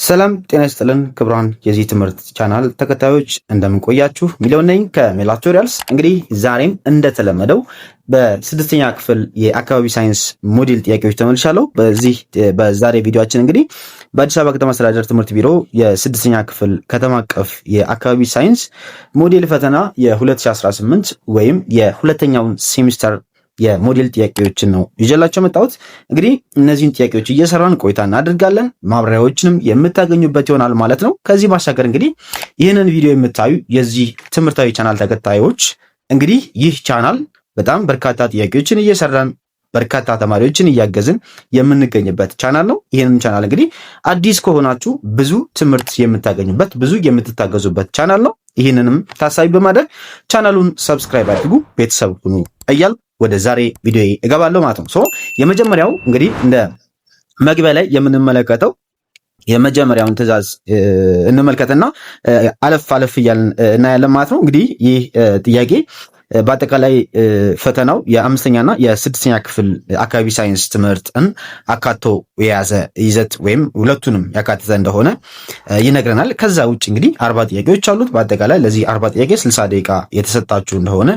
ሰላም ጤና ይስጥልን ክቡራን የዚህ ትምህርት ቻናል ተከታዮች እንደምን ቆያችሁ? ሚሊዮን ነኝ ከሜላት ቱቶሪያልስ። እንግዲህ ዛሬም እንደተለመደው በስድስተኛ ክፍል የአካባቢ ሳይንስ ሞዴል ጥያቄዎች ተመልሻለሁ። በዛሬ ቪዲዮአችን እንግዲህ በአዲስ አበባ ከተማ አስተዳደር ትምህርት ቢሮ የስድስተኛ ክፍል ከተማ አቀፍ የአካባቢ ሳይንስ ሞዴል ፈተና የ2018 ወይም የሁለተኛውን ሴሚስተር የሞዴል ጥያቄዎችን ነው ይዤላችሁ መጣሁት። እንግዲህ እነዚህን ጥያቄዎች እየሰራን ቆይታ እናደርጋለን። ማብራሪያዎችንም የምታገኙበት ይሆናል ማለት ነው። ከዚህ ባሻገር እንግዲህ ይህንን ቪዲዮ የምታዩ የዚህ ትምህርታዊ ቻናል ተከታዮች እንግዲህ ይህ ቻናል በጣም በርካታ ጥያቄዎችን እየሰራን በርካታ ተማሪዎችን እያገዝን የምንገኝበት ቻናል ነው። ይህንን ቻናል እንግዲህ አዲስ ከሆናችሁ ብዙ ትምህርት የምታገኙበት ብዙ የምትታገዙበት ቻናል ነው። ይህንንም ታሳቢ በማድረግ ቻናሉን ሰብስክራይብ አድርጉ፣ ቤተሰብ ሁኑ እያል ወደ ዛሬ ቪዲዮ እገባለሁ ማለት ነው። የመጀመሪያው እንግዲህ እንደ መግቢያ ላይ የምንመለከተው የመጀመሪያውን ትዕዛዝ እንመልከትና አለፍ እያልን እናያለን ማለት ነው። እንግዲህ ይህ ጥያቄ በአጠቃላይ ፈተናው የአምስተኛና የስድስተኛ ክፍል አካባቢ ሳይንስ ትምህርትን አካቶ የያዘ ይዘት ወይም ሁለቱንም ያካተተ እንደሆነ ይነግረናል። ከዛ ውጭ እንግዲህ 40 ጥያቄዎች አሉት። በአጠቃላይ ለዚህ 40 ጥያቄ 60 ደቂቃ የተሰጣችሁ እንደሆነ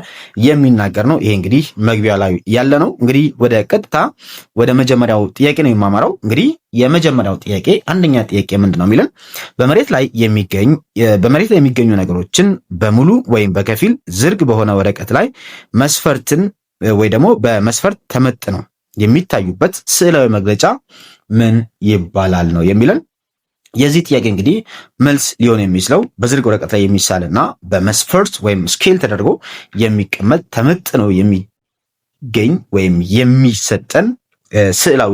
የሚናገር ነው። ይሄ እንግዲህ መግቢያ ላይ ያለ ነው። እንግዲህ ወደ ቀጥታ ወደ መጀመሪያው ጥያቄ ነው የማመራው። እንግዲህ የመጀመሪያው ጥያቄ አንደኛ ጥያቄ ምንድነው የሚለን በመሬት ላይ የሚገኙ ነገሮችን በሙሉ ወይም በከፊል ዝርግ በሆነ ወረቀት ላይ መስፈርትን ወይ ደግሞ በመስፈርት ተመጥነው የሚታዩበት ስዕላዊ መግለጫ ምን ይባላል ነው የሚለን። የዚህ ጥያቄ እንግዲህ መልስ ሊሆን የሚችለው በዝርግ ወረቀት ላይ የሚሳልና በመስፈርት ወይም ስኬል ተደርጎ የሚቀመጥ ተመጥኖ የሚገኝ ወይም የሚሰጠን ስዕላዊ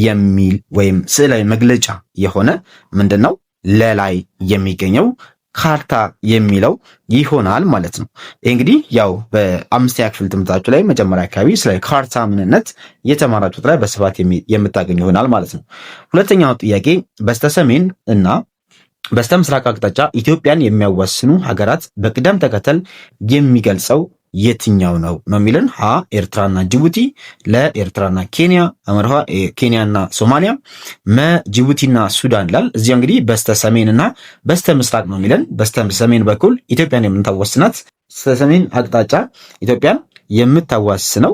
የሚል ወይም ስዕላዊ መግለጫ የሆነ ምንድነው ለላይ የሚገኘው ካርታ የሚለው ይሆናል ማለት ነው። ይህ እንግዲህ ያው በአምስተኛ ክፍል ትምህርታችሁ ላይ መጀመሪያ አካባቢ ስለ ካርታ ምንነት የተማራችሁት ላይ በስፋት የምታገኙ ይሆናል ማለት ነው። ሁለተኛው ጥያቄ በስተሰሜን እና በስተ ምስራቅ አቅጣጫ ኢትዮጵያን የሚያዋስኑ ሀገራት በቅደም ተከተል የሚገልጸው የትኛው ነው የሚለን? ሀ ኤርትራና ጅቡቲ፣ ለኤርትራና ኬንያ፣ አመርሃ ኬንያና ሶማሊያ፣ መ ጅቡቲና ሱዳን ይላል። እዚያ እንግዲህ በስተ ሰሜንና በስተ ምስራቅ ነው የሚለን። በስተ ሰሜን በኩል ኢትዮጵያን የምታዋስናት በሰሜን አቅጣጫ ኢትዮጵያን የምታዋስነው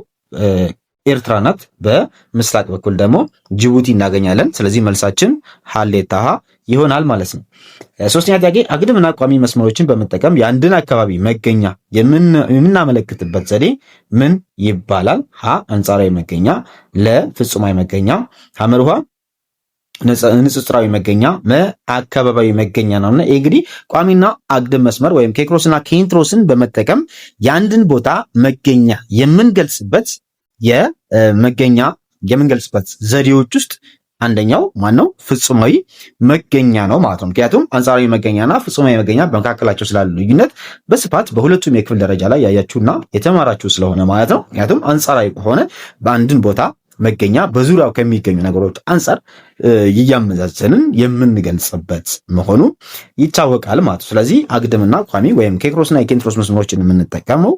ኤርትራ ናት። በምስራቅ በኩል ደግሞ ጅቡቲ እናገኛለን። ስለዚህ መልሳችን ሀሌታ ሀ ይሆናል ማለት ነው። ሶስተኛ ጥያቄ አግድምና ቋሚ መስመሮችን በመጠቀም የአንድን አካባቢ መገኛ የምናመለክትበት ዘዴ ምን ይባላል? ሀ አንጻራዊ መገኛ፣ ለ ፍጹማዊ መገኛ፣ ሐመርሃ ንጽጽራዊ መገኛ፣ መ አካባቢያዊ መገኛ ነውና ይህ እንግዲህ ቋሚና አግድም መስመር ወይም ኬክሮስና ኬንትሮስን በመጠቀም የአንድን ቦታ መገኛ የምንገልጽበት የመገኛ የምንገልጽበት ዘዴዎች ውስጥ አንደኛው ማነው? ፍጹማዊ መገኛ ነው ማለት ነው። ምክንያቱም አንጻራዊ መገኛና ፍጹማዊ መገኛ በመካከላቸው ስላለ ልዩነት በስፋት በሁለቱም የክፍል ደረጃ ላይ ያያችሁና የተማራችሁ ስለሆነ ማለት ነው። ምክንያቱም አንጻራዊ ከሆነ በአንድን ቦታ መገኛ በዙሪያው ከሚገኙ ነገሮች አንጻር እያመዛዘንን የምንገልጽበት መሆኑ ይታወቃል ማለት ነው። ስለዚህ አግድምና ቋሚ ወይም ኬክሮስና የኬንትሮስ መስመሮችን የምንጠቀመው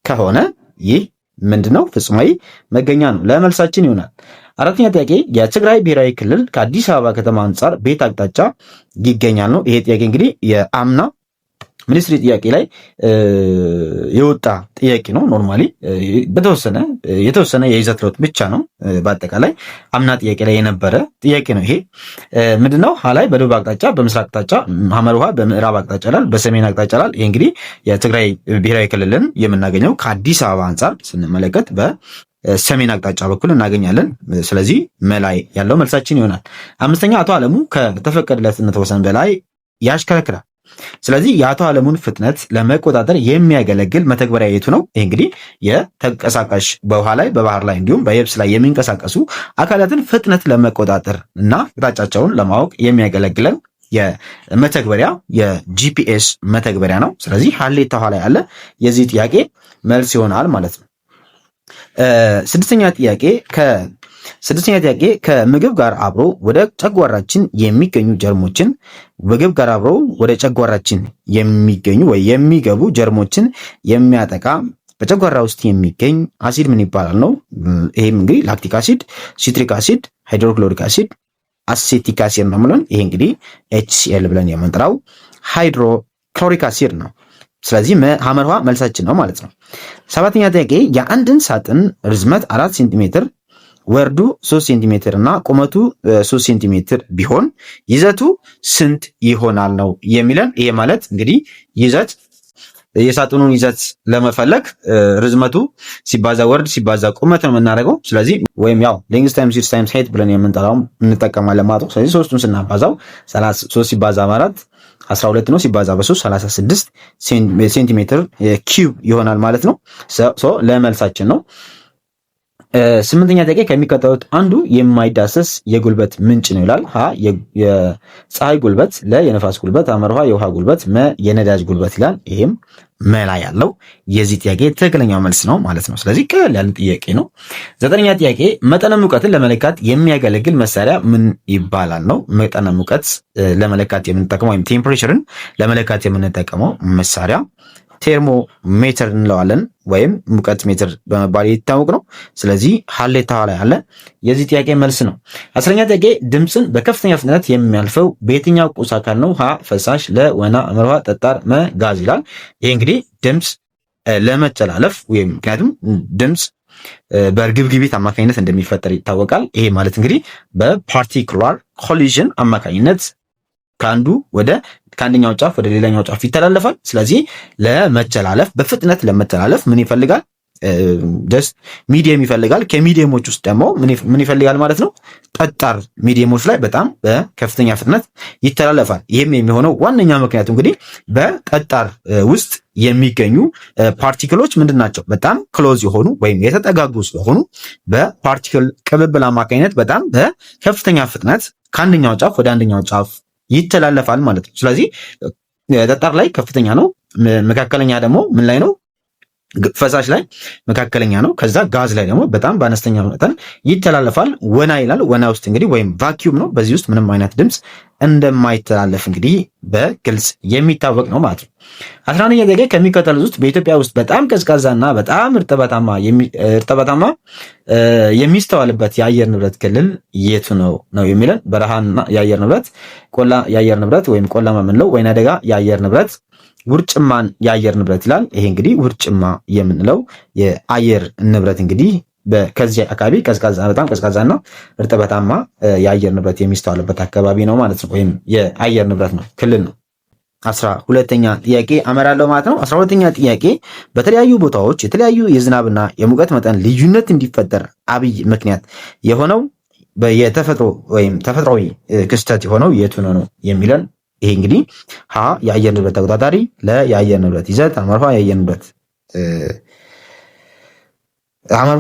ከሆነ ይህ ምንድነው? ፍጹማዊ መገኛ ነው። ለመልሳችን ይሆናል። አራተኛ ጥያቄ የትግራይ ብሔራዊ ክልል ከአዲስ አበባ ከተማ አንጻር በየት አቅጣጫ ይገኛል ነው። ይሄ ጥያቄ እንግዲህ የአምና ሚኒስትሪ ጥያቄ ላይ የወጣ ጥያቄ ነው። ኖርማሊ የተወሰነ የይዘት ለውጥ ብቻ ነው። በአጠቃላይ አምና ጥያቄ ላይ የነበረ ጥያቄ ነው። ይሄ ምንድነው? ሀ ላይ በደቡብ አቅጣጫ፣ በምስራቅ አቅጣጫ፣ ሐመርሃ በምዕራብ አቅጣጫ ላል፣ በሰሜን አቅጣጫ ላል። ይሄ እንግዲህ የትግራይ ብሔራዊ ክልልን የምናገኘው ከአዲስ አበባ አንጻር ስንመለከት በሰሜን አቅጣጫ በኩል እናገኛለን። ስለዚህ መላይ ያለው መልሳችን ይሆናል። አምስተኛ አቶ አለሙ ከተፈቀደለት ወሰን በላይ ያሽከረክራል። ስለዚህ የአቶ አለሙን ፍጥነት ለመቆጣጠር የሚያገለግል መተግበሪያ የቱ ነው? ይህ እንግዲህ የተንቀሳቃሽ በውሃ ላይ በባህር ላይ እንዲሁም በየብስ ላይ የሚንቀሳቀሱ አካላትን ፍጥነት ለመቆጣጠር እና አቅጣጫቸውን ለማወቅ የሚያገለግለን የመተግበሪያ የጂፒኤስ መተግበሪያ ነው። ስለዚህ ሀሌታ ኋላ ያለ የዚህ ጥያቄ መልስ ይሆናል ማለት ነው። ስድስተኛ ጥያቄ ከምግብ ጋር አብሮ ወደ ጨጓራችን የሚገኙ ጀርሞችን ምግብ ጋር አብሮ ወደ ጨጓራችን የሚገኙ ወይ የሚገቡ ጀርሞችን የሚያጠቃ በጨጓራ ውስጥ የሚገኝ አሲድ ምን ይባላል ነው። ይሄም እንግዲህ ላክቲክ አሲድ፣ ሲትሪክ አሲድ፣ ሃይድሮክሎሪክ አሲድ፣ አሴቲክ አሲድ ነው የምንለው። ይሄ እንግዲህ HCl ብለን የምንጠራው ሃይድሮክሎሪክ አሲድ ነው። ስለዚህ ሐመርሃ መልሳችን ነው ማለት ነው። ሰባተኛ ጥያቄ የአንድን ሳጥን ርዝመት 4 ሴንቲሜትር ወርዱ 3 ሴንቲሜትር እና ቁመቱ 3 ሴንቲሜትር ቢሆን ይዘቱ ስንት ይሆናል ነው የሚለን። ይሄ ማለት እንግዲህ ይዘት የሳጥኑን ይዘት ለመፈለግ ርዝመቱ ሲባዛ ወርድ ሲባዛ ቁመት ነው የምናደርገው። ስለዚህ ወይም ያው ሌንግዝ ታይምስ ዊድዝ ታይምስ ሃይት ብለን የምንጠራው እንጠቀማለን ማለት ነው። ስለዚህ ሶስቱን ስናባዛው 3 ሲባዛ 4 12 ነው፣ ሲባዛ በ3 36 ሴንቲሜትር ኪዩብ ይሆናል ማለት ነው። ለመልሳችን ነው። ስምንተኛ ጥያቄ ከሚከተሉት አንዱ የማይዳሰስ የጉልበት ምንጭ ነው ይላል። ሀ የፀሐይ ጉልበት፣ ለ የነፋስ ጉልበት፣ ሐመርሃ የውሃ ጉልበት፣ መ የነዳጅ ጉልበት ይላል። ይሄም መላ ያለው የዚህ ጥያቄ ትክክለኛው መልስ ነው ማለት ነው። ስለዚህ ቀለል ያለ ጥያቄ ነው። ዘጠነኛ ጥያቄ መጠነ ሙቀትን ለመለካት የሚያገለግል መሳሪያ ምን ይባላል ነው። መጠነ ሙቀት ለመለካት የምንጠቀመው ወይም ቴምፕሬቸርን ለመለካት የምንጠቀመው መሳሪያ ቴርሞሜትር እንለዋለን ወይም ሙቀት ሜትር በመባል የሚታወቅ ነው። ስለዚህ ሀሌታ ላይ ያለ የዚህ ጥያቄ መልስ ነው። አስረኛ ጥያቄ ድምፅን በከፍተኛ ፍጥነት የሚያልፈው በየትኛው ቁስ አካል ነው? ሀ ፈሳሽ፣ ለ ወና፣ ሐመርሃ ጠጣር፣ መ ጋዝ ይላል። ይሄ እንግዲህ ድምፅ ለመተላለፍ ወይም ምክንያቱም ድምፅ በእርግብግቢት አማካኝነት እንደሚፈጠር ይታወቃል። ይሄ ማለት እንግዲህ በፓርቲኩላር ኮሊዥን አማካኝነት ከአንደኛው ጫፍ ወደ ሌላኛው ጫፍ ይተላለፋል። ስለዚህ ለመተላለፍ በፍጥነት ለመተላለፍ ምን ይፈልጋል? ጀስት ሚዲየም ይፈልጋል። ከሚዲየሞች ውስጥ ደግሞ ምን ይፈልጋል ማለት ነው? ጠጣር ሚዲየሞች ላይ በጣም በከፍተኛ ፍጥነት ይተላለፋል። ይህም የሚሆነው ዋነኛ ምክንያቱ እንግዲህ በጠጣር ውስጥ የሚገኙ ፓርቲክሎች ምንድን ናቸው? በጣም ክሎዝ የሆኑ ወይም የተጠጋጉ ስለሆኑ በፓርቲክል ቅብብል አማካኝነት በጣም በከፍተኛ ፍጥነት ከአንደኛው ጫፍ ወደ አንደኛው ጫፍ ይተላለፋል ማለት ነው። ስለዚህ ጠጣር ላይ ከፍተኛ ነው። መካከለኛ ደግሞ ምን ላይ ነው? ፈሳሽ ላይ መካከለኛ ነው። ከዛ ጋዝ ላይ ደግሞ በጣም በአነስተኛ መጠን ይተላለፋል። ወና ይላል። ወና ውስጥ እንግዲህ ወይም ቫኪዩም ነው። በዚህ ውስጥ ምንም አይነት ድምፅ እንደማይተላለፍ እንግዲህ በግልጽ የሚታወቅ ነው ማለት ነው። 11ኛ ጥያቄ ከሚከተሉት ውስጥ በኢትዮጵያ ውስጥ በጣም ቀዝቃዛና በጣም እርጥበታማ የሚስተዋልበት የአየር ንብረት ክልል የቱ ነው የሚለን። በረሃና የአየር ንብረት፣ ቆላ የአየር ንብረት ወይም ቆላማ የምንለው፣ ወይና ደጋ የአየር ንብረት፣ ውርጭማን የአየር ንብረት ይላል። ይሄ እንግዲህ ውርጭማ የምንለው የአየር ንብረት እንግዲህ ከዚህ አካባቢ በጣም ቀዝቃዛና እርጥበታማ የአየር ንብረት የሚስተዋልበት አካባቢ ነው ማለት ነው። ወይም የአየር ንብረት ነው፣ ክልል ነው። 12ኛ ጥያቄ አመራለሁ ማለት ነው። 12ኛ ጥያቄ በተለያዩ ቦታዎች የተለያዩ የዝናብና የሙቀት መጠን ልዩነት እንዲፈጠር አብይ ምክንያት የሆነው የተፈጥሮ ወይም ተፈጥሯዊ ክስተት የሆነው የቱ ነው የሚለን። ይሄ እንግዲህ ሀ የአየር ንብረት ተቆጣጣሪ፣ ለ የአየር ንብረት ይዘት፣ ሐመርሃ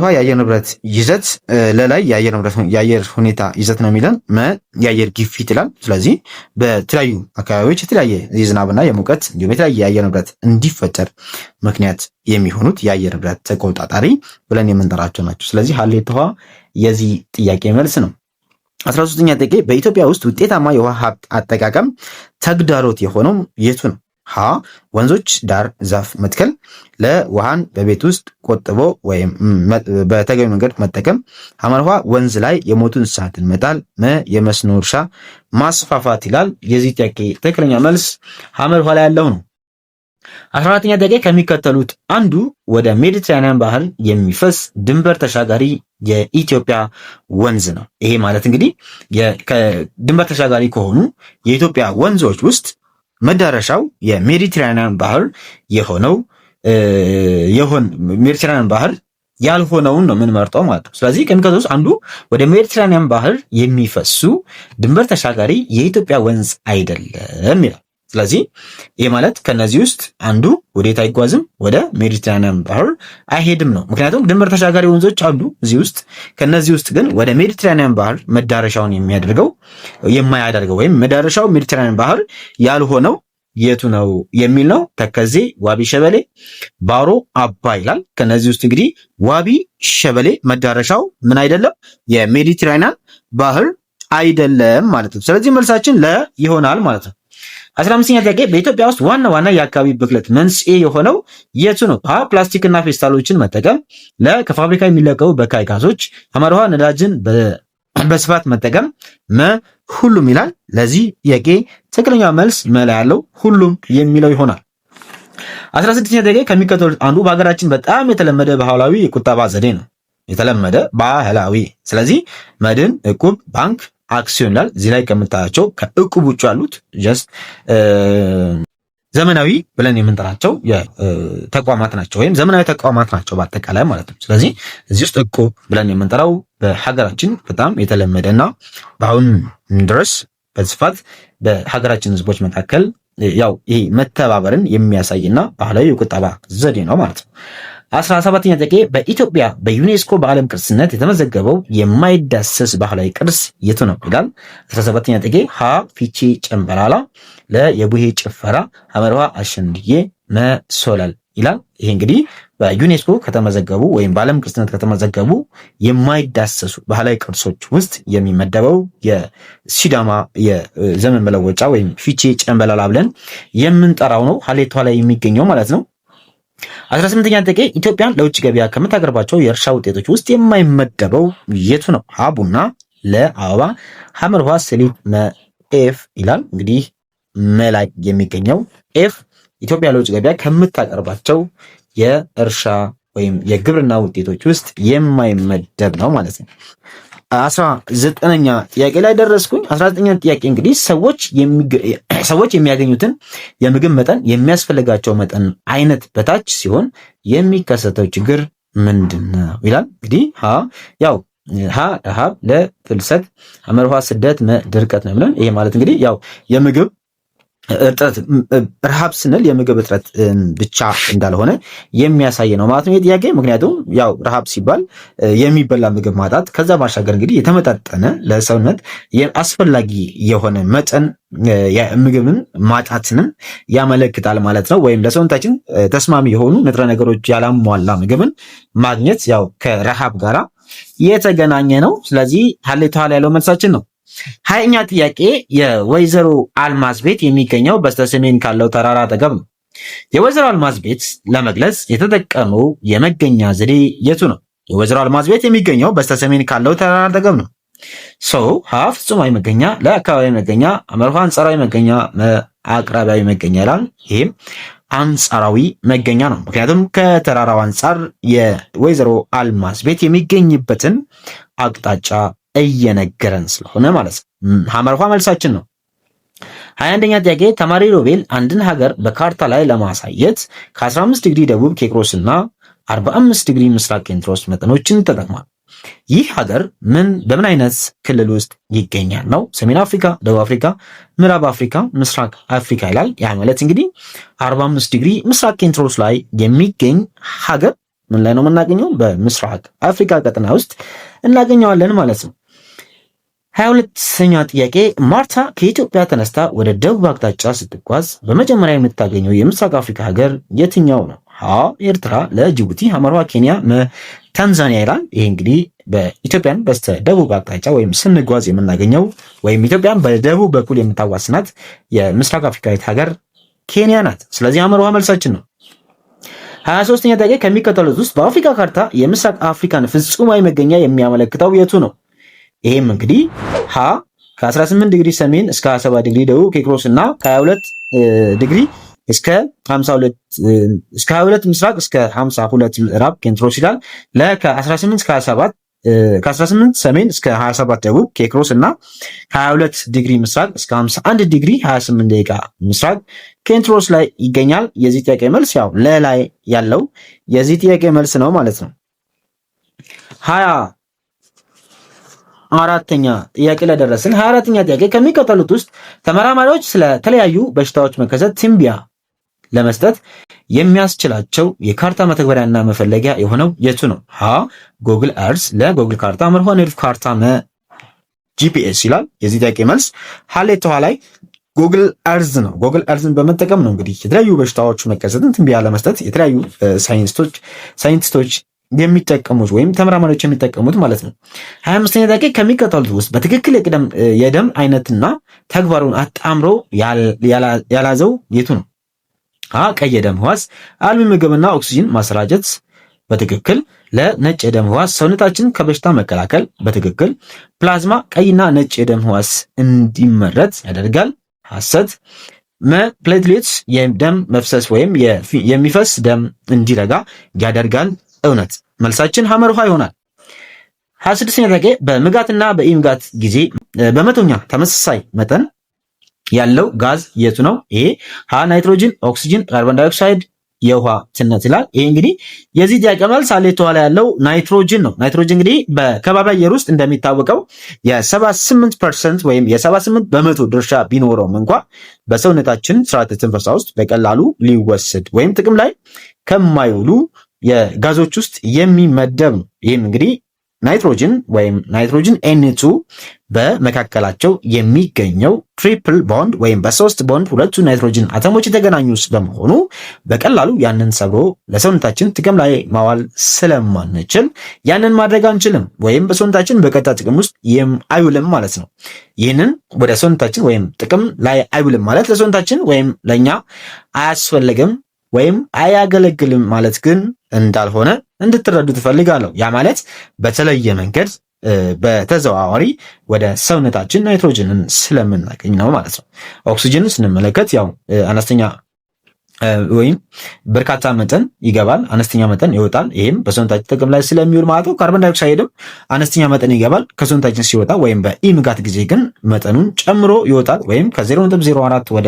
የአየር ንብረት ይዘት፣ ለላይ የአየር ሁኔታ ይዘት ነው የሚለን። መ የአየር ግፊት ይላል። ስለዚህ በተለያዩ አካባቢዎች የተለያየ የዝናብና የሙቀት እንዲሁም የተለያየ የአየር ንብረት እንዲፈጠር ምክንያት የሚሆኑት የአየር ንብረት ተቆጣጣሪ ብለን የምንጠራቸው ናቸው። ስለዚህ ሀሌታ ውሃ የዚህ ጥያቄ መልስ ነው። 13ኛ ጥያቄ በኢትዮጵያ ውስጥ ውጤታማ የውሃ ሀብት አጠቃቀም ተግዳሮት የሆነው የቱ ነው? ሀ ወንዞች ዳር ዛፍ መትከል፣ ለ ውሃን በቤት ውስጥ ቆጥቦ ወይም በተገቢ መንገድ መጠቀም፣ ሐመርሃ ወንዝ ላይ የሞቱ እንስሳትን መጣል፣ መ የመስኖ እርሻ ማስፋፋት ይላል። የዚህ ጥያቄ ትክክለኛ መልስ ሐመርሃ ላይ ያለው ነው። 14ኛ ጥያቄ ከሚከተሉት አንዱ ወደ ሜዲትራኒያን ባህር የሚፈስ ድንበር ተሻጋሪ የኢትዮጵያ ወንዝ ነው። ይሄ ማለት እንግዲህ ድንበር ተሻጋሪ ከሆኑ የኢትዮጵያ ወንዞች ውስጥ መዳረሻው የሜዲትራኒያን ባህር ሜዲትራኒያን ባህር ያልሆነውን ነው የምንመርጠው ማለት ነው። ስለዚህ ከሚከተሉት ውስጥ አንዱ ወደ ሜዲትራኒያን ባህር የሚፈሱ ድንበር ተሻጋሪ የኢትዮጵያ ወንዝ አይደለም ይላል። ስለዚህ ይህ ማለት ከነዚህ ውስጥ አንዱ ወዴት አይጓዝም? ወደ ሜዲትራኒያን ባህር አይሄድም ነው። ምክንያቱም ድንበር ተሻጋሪ ወንዞች አሉ እዚህ ውስጥ። ከነዚህ ውስጥ ግን ወደ ሜዲትራኒያን ባህር መዳረሻውን የማያደርገው ወይም መዳረሻው ሜዲትራኒያን ባህር ያልሆነው የቱ ነው የሚል ነው። ተከዜ፣ ዋቢ ሸበሌ፣ ባሮ፣ አባይ ይላል። ከነዚህ ውስጥ እንግዲህ ዋቢ ሸበሌ መዳረሻው ምን አይደለም? የሜዲትራኒያን ባህር አይደለም ማለት ነው። ስለዚህ መልሳችን ለ ይሆናል ማለት ነው። 15ኛ ጥያቄ በኢትዮጵያ ውስጥ ዋና ዋና የአካባቢ ብክለት መንስኤ የሆነው የቱ ነው? ሀ ፕላስቲክና ፌስታሎችን መጠቀም፣ ለ ከፋብሪካ የሚለቀቁ በካይ ጋዞች፣ ሐመርሃ ነዳጅን በስፋት መጠቀም፣ መ ሁሉም ይላል። ለዚህ ጥያቄ ትክክለኛ መልስ መላ ያለው ሁሉም የሚለው ይሆናል። 16ኛ ጥያቄ ከሚከተሉት አንዱ በሀገራችን በጣም የተለመደ ባህላዊ የቁጠባ ዘዴ ነው። የተለመደ ባህላዊ። ስለዚህ መድን፣ እቁብ፣ ባንክ፣ አክሲዮን ይላል። እዚህ ላይ ከምታያቸው ከእቁብ ውጭ ያሉት ጀስት ዘመናዊ ብለን የምንጠራቸው ተቋማት ናቸው፣ ወይም ዘመናዊ ተቋማት ናቸው በአጠቃላይ ማለት ነው። ስለዚህ እዚህ ውስጥ እቁብ ብለን የምንጠራው በሀገራችን በጣም የተለመደና በአሁን ድረስ በስፋት በሀገራችን ህዝቦች መካከል ያው ይሄ መተባበርን የሚያሳይና ባህላዊ የቁጠባ ዘዴ ነው ማለት ነው። 17ኛ ጥያቄ በኢትዮጵያ በዩኔስኮ በዓለም ቅርስነት የተመዘገበው የማይዳሰስ ባህላዊ ቅርስ የቱ ነው ይላል። 17ኛ ጥያቄ ሀ ፊቼ ጨምበላላ፣ ለ የቡሄ ጭፈራ፣ ሐመርሃ አሸንድዬ፣ መሶለል ይላል። ይሄ እንግዲህ በዩኔስኮ ከተመዘገቡ ወይም በዓለም ቅርስነት ከተመዘገቡ የማይዳሰሱ ባህላዊ ቅርሶች ውስጥ የሚመደበው የሲዳማ የዘመን መለወጫ ወይም ፊቼ ጨምበላላ ብለን የምንጠራው ነው፣ ሀሌቷ ላይ የሚገኘው ማለት ነው። 18ኛ ጥያቄ ኢትዮጵያን ለውጭ ገበያ ከምታቀርባቸው የእርሻ ውጤቶች ውስጥ የማይመደበው የቱ ነው? ሀ ቡና፣ ለ አበባ፣ ሐመርሃ ሰሊጥ፣ መ ኤፍ ይላል። እንግዲህ መላይ የሚገኘው ኤፍ ኢትዮጵያ ለውጭ ገበያ ከምታቀርባቸው የእርሻ ወይም የግብርና ውጤቶች ውስጥ የማይመደብ ነው ማለት ነው። 19ኛ ጥያቄ ላይ ደረስኩኝ። 19ኛ ጥያቄ እንግዲህ ሰዎች የሚያገኙትን የምግብ መጠን የሚያስፈልጋቸው መጠን አይነት በታች ሲሆን የሚከሰተው ችግር ምንድን ነው ይላል። እንግዲህ ሀ ረሃብ፣ ለ ፍልሰት፣ ሐመርሃ ስደት፣ መ ድርቀት ነው ብለን ይሄ ማለት እንግዲህ ያው የምግብ እጥረት ረሃብ ስንል የምግብ እጥረት ብቻ እንዳልሆነ የሚያሳይ ነው ማለት ነው ይህ ጥያቄ። ምክንያቱም ያው ረሃብ ሲባል የሚበላ ምግብ ማጣት፣ ከዛ ባሻገር እንግዲህ የተመጣጠነ ለሰውነት አስፈላጊ የሆነ መጠን ምግብን ማጣትንም ያመለክታል ማለት ነው። ወይም ለሰውነታችን ተስማሚ የሆኑ ንጥረ ነገሮች ያላሟላ ምግብን ማግኘት ያው ከረሃብ ጋራ የተገናኘ ነው። ስለዚህ ሀሌታ ላይ ያለው መልሳችን ነው። 20ኛ ጥያቄ የወይዘሮ አልማዝ ቤት የሚገኘው በስተሰሜን ካለው ተራራ አጠገብ ነው። የወይዘሮ አልማዝ ቤት ለመግለጽ የተጠቀመው የመገኛ ዘዴ የቱ ነው? የወይዘሮ አልማዝ ቤት የሚገኘው በስተሰሜን ካለው ተራራ አጠገብ ነው። ሀ ፍጹማዊ መገኛ፣ ለአካባቢ መገኛ፣ ሐመርሃ አንጻራዊ መገኛ፣ አቅራቢያዊ መገኛ ይላል። ይህም አንጻራዊ መገኛ ነው። ምክንያቱም ከተራራው አንጻር የወይዘሮ አልማዝ ቤት የሚገኝበትን አቅጣጫ እየነገረን ስለሆነ ማለት ነው። ሐመርሃ መልሳችን ነው። 21ኛ ጥያቄ ተማሪ ሮቤል አንድን ሀገር በካርታ ላይ ለማሳየት ከ15 ዲግሪ ደቡብ ኬክሮስ እና 45 ዲግሪ ምስራቅ ኬንትሮስ መጠኖችን ተጠቅሟል። ይህ ሀገር በምን አይነት ክልል ውስጥ ይገኛል ነው? ሰሜን አፍሪካ፣ ደቡብ አፍሪካ፣ ምዕራብ አፍሪካ፣ ምስራቅ አፍሪካ ይላል። ያ ማለት እንግዲህ 45 ዲግሪ ምስራቅ ኬንትሮስ ላይ የሚገኝ ሀገር ምን ላይ ነው የምናገኘው? በምስራቅ አፍሪካ ቀጠና ውስጥ እናገኘዋለን ማለት ነው። 22ኛ ጥያቄ ማርታ ከኢትዮጵያ ተነስታ ወደ ደቡብ አቅጣጫ ስትጓዝ በመጀመሪያ የምታገኘው የምስራቅ አፍሪካ ሀገር የትኛው ነው? ሀ ኤርትራ፣ ለጅቡቲ፣ ሐመርሃ ኬንያ፣ ታንዛኒያ ይላል። ይሄ እንግዲህ በኢትዮጵያን በስተ ደቡብ አቅጣጫ ወይም ስንጓዝ የምናገኘው ወይም ኢትዮጵያን በደቡብ በኩል የምታዋስናት የምስራቅ አፍሪካዊት ሀገር ኬንያ ናት። ስለዚህ ሐመርሃ መልሳችን ነው። 23ኛ ጥያቄ ከሚከተሉት ውስጥ በአፍሪካ ካርታ የምስራቅ አፍሪካን ፍጹማዊ መገኛ የሚያመለክተው የቱ ነው? ይሄም እንግዲህ ሀ ከ18 ዲግሪ ሰሜን እስከ 27 ዲግሪ ደቡብ ኬክሮስ እና ከ22 ዲግሪ እስከ 22 ምስራቅ እስከ 52 ምዕራብ ኬንትሮስ ይላል። ለ ከ18 እስከ 27 ከ18 ሰሜን እስከ 27 ደቡብ ኬክሮስ እና ከ22 ዲግሪ ምስራቅ እስከ 51 ዲግሪ 28 ደቂቃ ምስራቅ ኬንትሮስ ላይ ይገኛል። የዚህ ጥያቄ መልስ ያው ለላይ ያለው የዚህ ጥያቄ መልስ ነው ማለት ነው። 24ኛ ጥያቄ ላይ ደረስን። 24ኛ ጥያቄ ከሚከተሉት ውስጥ ተመራማሪዎች ስለተለያዩ በሽታዎች መከሰት ትንበያ ለመስጠት የሚያስችላቸው የካርታ መተግበሪያና መፈለጊያ የሆነው የቱ ነው? ሀ ጉግል እርዝ፣ ለጉግል ካርታ፣ ሐመርሃ ንድፍ ካርታ፣ ጂፒኤስ ይላል። የዚህ ጥያቄ መልስ ሀሌታ ላይ ጉግል እርዝ ነው። ጉግል እርዝን በመጠቀም ነው እንግዲህ የተለያዩ በሽታዎች መከሰትን ትንበያ ለመስጠት የተለያዩ ሳይንቲስቶች የሚጠቀሙት ወይም ተመራማሪዎች የሚጠቀሙት ማለት ነው። 25ኛ ጥያቄ ከሚከተሉት ውስጥ በትክክል የደም አይነትና ተግባሩን አጣምሮ ያላዘው የቱ ነው? ሀ ቀይ የደም ህዋስ፣ አልሚ ምግብና ኦክሲጅን ማሰራጨት፣ በትክክል። ለነጭ የደም ህዋስ ሰውነታችን ከበሽታ መከላከል በትክክል። ፕላዝማ ቀይና ነጭ የደም ህዋስ እንዲመረት ያደርጋል ሐሰት። ፕሌትሌትስ የደም መፍሰስ ወይም የሚፈስ ደም እንዲረጋ ያደርጋል እውነት። መልሳችን ሐመር ውሃ ይሆናል። 26ኛ ጥያቄ በምጋትና በኢምጋት ጊዜ በመቶኛ ተመሳሳይ መጠን ያለው ጋዝ የቱ ነው? ይሄ ሀ ናይትሮጅን፣ ኦክሲጅን፣ ካርቦን ዳይኦክሳይድ፣ የውሃ ትነት ይላል። ይሄ እንግዲህ የዚህ ጥያቄ መልስ ሀሌታዋ ላይ ያለው ናይትሮጅን ነው። ናይትሮጅን እንግዲህ በከባቢ አየር ውስጥ እንደሚታወቀው የ78% ወይም የ78 በመቶ ድርሻ ቢኖረውም እንኳ በሰውነታችን ስርዓተ ትንፈሳ ውስጥ በቀላሉ ሊወሰድ ወይም ጥቅም ላይ ከማይውሉ የጋዞች ውስጥ የሚመደብ ነው። ይህም እንግዲህ ናይትሮጅን ወይም ናይትሮጅን ኤን2 በመካከላቸው የሚገኘው ትሪፕል ቦንድ ወይም በሶስት ቦንድ ሁለቱ ናይትሮጅን አተሞች የተገናኙ በመሆኑ በቀላሉ ያንን ሰብሮ ለሰውነታችን ጥቅም ላይ ማዋል ስለማንችል ያንን ማድረግ አንችልም፣ ወይም በሰውነታችን በቀጥታ ጥቅም ውስጥ አይውልም ማለት ነው። ይህንን ወደ ሰውነታችን ወይም ጥቅም ላይ አይውልም ማለት ለሰውነታችን ወይም ለኛ አያስፈልግም ወይም አያገለግልም ማለት ግን እንዳልሆነ እንድትረዱ ትፈልጋለሁ። ያ ማለት በተለየ መንገድ በተዘዋዋሪ ወደ ሰውነታችን ናይትሮጅንን ስለምናገኝ ነው ማለት ነው። ኦክሲጅንን ስንመለከት ያው አነስተኛ ወይም በርካታ መጠን ይገባል፣ አነስተኛ መጠን ይወጣል። ይህም በሰውነታችን ጥቅም ላይ ስለሚውል ማለት ነው። ካርቦን ዳይኦክሳይድም አነስተኛ መጠን ይገባል ከሰውነታችን ሲወጣ፣ ወይም በኢምጋት ጊዜ ግን መጠኑን ጨምሮ ይወጣል። ወይም ከ0.04 ወደ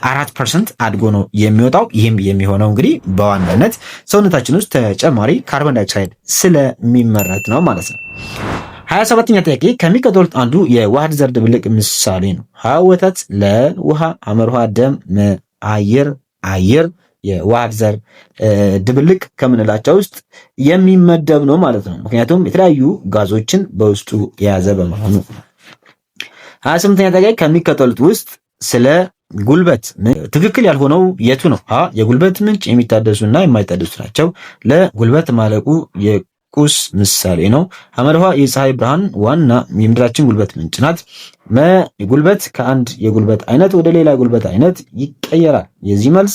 4% አድጎ ነው የሚወጣው። ይህም የሚሆነው እንግዲህ በዋናነት ሰውነታችን ውስጥ ተጨማሪ ካርቦን ዳይኦክሳይድ ስለሚመረት ነው ማለት ነው። 27ኛ ጥያቄ ከሚከተሉት አንዱ የዋህድ ዘር ድብልቅ ምሳሌ ነው። ሀ ወተት፣ ለ ውሃ፣ ሐመር ውሃ ደም፣ አየር የዋህድ ዘር ድብልቅ ከምንላቸው ውስጥ የሚመደብ ነው ማለት ነው። ምክንያቱም የተለያዩ ጋዞችን በውስጡ የያዘ በመሆኑ። 28ኛ ጥያቄ ከሚከተሉት ውስጥ ስለ ጉልበት ትክክል ያልሆነው የቱ ነው? ሀ የጉልበት ምንጭ የሚታደሱና የማይታደሱ ናቸው። ለጉልበት ማለቁ ቁስ ምሳሌ ነው። ሐመር ውሃ የፀሐይ ብርሃን ዋና የምድራችን ጉልበት ምንጭ ናት። ጉልበት ከአንድ የጉልበት አይነት ወደ ሌላ ጉልበት አይነት ይቀየራል። የዚህ መልስ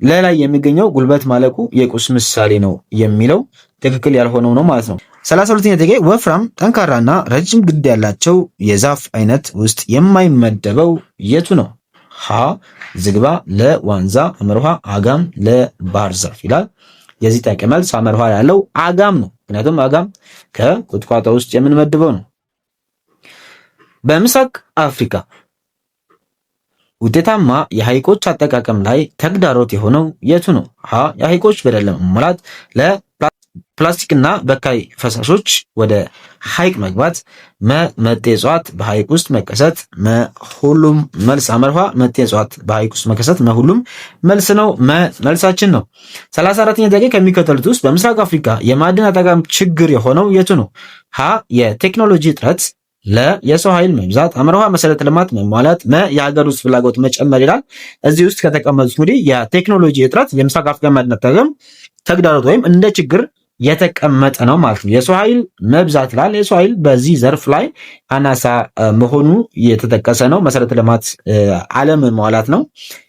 ለላይ የሚገኘው ጉልበት ማለቁ የቁስ ምሳሌ ነው የሚለው ትክክል ያልሆነው ነው ማለት ነው። 32ኛ ጥያቄ ወፍራም ጠንካራና ረጅም ግንድ ያላቸው የዛፍ አይነት ውስጥ የማይመደበው የቱ ነው? ሀ ዝግባ፣ ለዋንዛ፣ ሐመር ውሃ አጋም፣ ለባህር ዛፍ ይላል። የዚህ ጥያቄ መልስ ሐመር ውሃ ያለው አጋም ነው። ምክንያቱም አጋም ከቁጥቋጦ ውስጥ የምንመድበው ነው። በምስራቅ አፍሪካ ውጤታማ የሐይቆች አጠቃቀም ላይ ተግዳሮት የሆነው የቱ ነው? ሀ የሐይቆች በደን ለመሙላት፣ ለፕላስቲክና በካይ ፈሳሾች ወደ ሐይቅ መግባት፣ መጤ እጽዋት በሐይቅ ውስጥ መከሰት፣ ሁሉም መልስ። ሐመር ውሃ መጤ እጽዋት በሐይቅ ውስጥ መከሰት ሁሉም መልስ ነው። መልሳችን ነው። 34ኛ ጥያቄ ከሚከተሉት ውስጥ በምስራቅ አፍሪካ የማዕድን አጠቃቀም ችግር የሆነው የቱ ነው? ሀ የቴክኖሎጂ እጥረት፣ ለ የሰው ኃይል መብዛት፣ ሐመር ውሃ መሰረተ ልማት መሟላት፣ የሀገር ውስጥ ፍላጎት መጨመር ይላል። እዚህ ውስጥ ከተቀመጡት እንግዲህ የቴክኖሎጂ እጥረት የምስራቅ አፍሪካ ማዕድን አጠቃቀም ተግዳሮት ወይም እንደ ችግር የተቀመጠ ነው ማለት ነው። የሰው ኃይል መብዛት ይላል። የሰው ኃይል በዚህ ዘርፍ ላይ አናሳ መሆኑ የተጠቀሰ ነው። መሰረተ ልማት አለመሟላት ነው።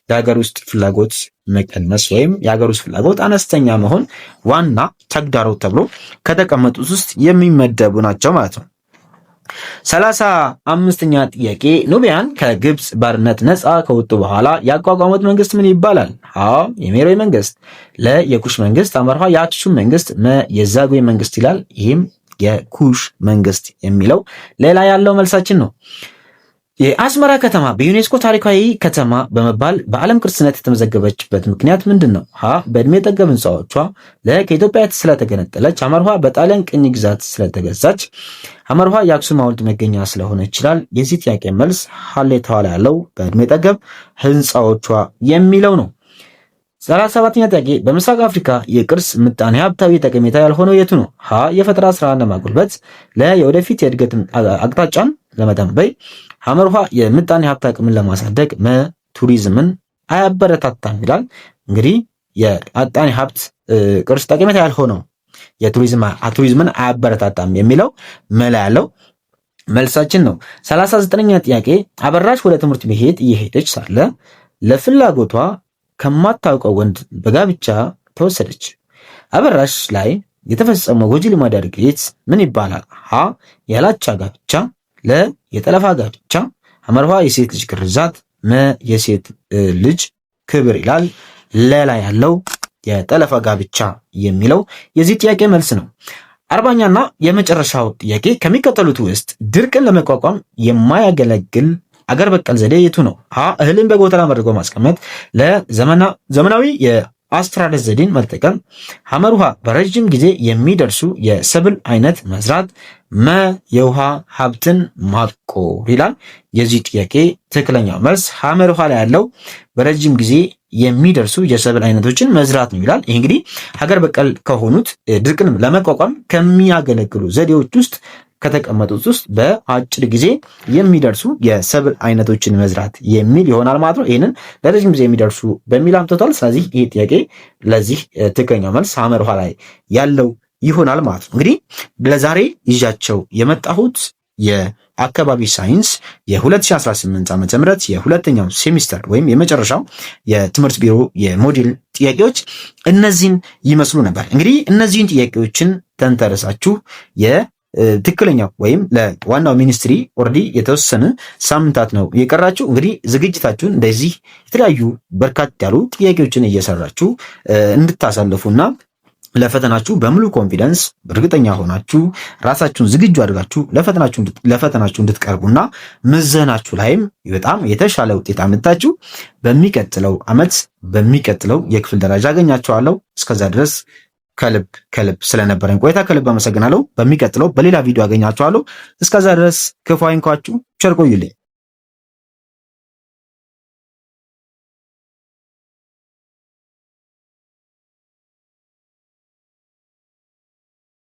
የሀገር ውስጥ ፍላጎት መቀነስ ወይም የሀገር ውስጥ ፍላጎት አነስተኛ መሆን ዋና ተግዳሮት ተብሎ ከተቀመጡት ውስጥ የሚመደቡ ናቸው ማለት ነው። 35ኛ ጥያቄ ኑቢያን ከግብፅ ባርነት ነፃ ከወጡ በኋላ ያቋቋሙት መንግስት ምን ይባላል? ሀ የሜሮይ መንግስት፣ ለ የኩሽ መንግስት፣ ሐመር ውሃ የአክሱም መንግስት፣ የዛጉዌ መንግስት ይላል። ይህም የኩሽ መንግስት የሚለው ሌላ ያለው መልሳችን ነው። የአስመራ ከተማ በዩኔስኮ ታሪካዊ ከተማ በመባል በዓለም ቅርስነት የተመዘገበችበት ምክንያት ምንድን ነው? ሀ በእድሜ ጠገብ ህንፃዎቿ፣ ለ ከኢትዮጵያ ስለተገነጠለች፣ ሐመር ውሃ በጣሊያን ቅኝ ግዛት ስለተገዛች፣ ሐመር ውሃ የአክሱም ሐውልት መገኛ ስለሆነ ይችላል። የዚህ ጥያቄ መልስ ሀሌታዋ ላይ ያለው በእድሜ ጠገብ ህንፃዎቿ የሚለው ነው። 37ኛ ጥያቄ በምስራቅ አፍሪካ የቅርስ ምጣኔ ሀብታዊ ጠቀሜታ ያልሆነው የቱ ነው? ሀ የፈጠራ ስራን ለማጎልበት፣ ለ የወደፊት የእድገት አቅጣጫን ለመተንበይ፣ ሐመር ውሃ የምጣኔ ሀብት አቅምን ለማሳደግ፣ ቱሪዝምን አያበረታታም ይላል። እንግዲህ የምጣኔ ሀብት ቅርስ ጠቀሜታ ያልሆነው ቱሪዝምን አያበረታታም የሚለው መላ ያለው መልሳችን ነው። 39ኛ ጥያቄ አበራሽ ወደ ትምህርት ቤት እየሄደች ሳለ ለፍላጎቷ ከማታውቀው ወንድ በጋብቻ ተወሰደች። አበራሽ ላይ የተፈጸመው ጎጂ ልማዳዊ ድርጊት ምን ይባላል? ሀ ያላቻ ጋብቻ፣ ለ የጠለፋ ጋብቻ፣ ሐመርኋ የሴት ልጅ ግርዛት፣ መ የሴት ልጅ ክብር ይላል። ለላ ያለው የጠለፋ ጋብቻ የሚለው የዚህ ጥያቄ መልስ ነው። 40ኛና የመጨረሻው ጥያቄ ከሚከተሉት ውስጥ ድርቅን ለመቋቋም የማያገለግል አገር በቀል ዘዴ የቱ ነው? ሀ እህልን በጎተራ መድርጎ ማስቀመጥ፣ ለዘመናዊ የአስተራረስ ዘዴን መጠቀም፣ ሐመርሃ በረጅም ጊዜ የሚደርሱ የሰብል አይነት መዝራት፣ መ የውሃ ሀብትን ማቆር ይላል። የዚህ ጥያቄ ትክክለኛው መልስ ሐመርሃ ላይ ያለው በረጅም ጊዜ የሚደርሱ የሰብል አይነቶችን መዝራት ነው ይላል። ይህ እንግዲህ ሀገር በቀል ከሆኑት ድርቅን ለመቋቋም ከሚያገለግሉ ዘዴዎች ውስጥ ከተቀመጡት ውስጥ በአጭር ጊዜ የሚደርሱ የሰብል አይነቶችን መዝራት የሚል ይሆናል ማለት ነው። ይህንን ለረጅም ጊዜ የሚደርሱ በሚል አምጥቷል። ስለዚህ ይህ ጥያቄ ለዚህ ትክክለኛው መልስ ሐመርሃ ላይ ያለው ይሆናል ማለት ነው። እንግዲህ ለዛሬ ይዣቸው የመጣሁት የአካባቢ ሳይንስ የ2018 ዓ.ም የሁለተኛው ሴሚስተር ወይም የመጨረሻው የትምህርት ቢሮ የሞዴል ጥያቄዎች እነዚህን ይመስሉ ነበር። እንግዲህ እነዚህን ጥያቄዎችን ተንተረሳችሁ ትክክለኛው ወይም ለዋናው ሚኒስትሪ ኦልሬዲ የተወሰነ ሳምንታት ነው የቀራችሁ። እንግዲህ ዝግጅታችሁን እንደዚህ የተለያዩ በርካታ ያሉ ጥያቄዎችን እየሰራችሁ እንድታሳልፉና ለፈተናችሁ በሙሉ ኮንፊደንስ እርግጠኛ ሆናችሁ ራሳችሁን ዝግጁ አድርጋችሁ ለፈተናችሁ እንድትቀርቡና ምዘናችሁ ላይም በጣም የተሻለ ውጤት አምጥታችሁ በሚቀጥለው ዓመት በሚቀጥለው የክፍል ደረጃ አገኛችኋለሁ። እስከዛ ድረስ ከልብ ስለነበረን ቆይታ ከልብ አመሰግናለሁ። በሚቀጥለው በሌላ ቪዲዮ አገኛችኋለሁ። እስከዛ ድረስ ክፉ አይንካችሁ። ቸር ቆዩልኝ።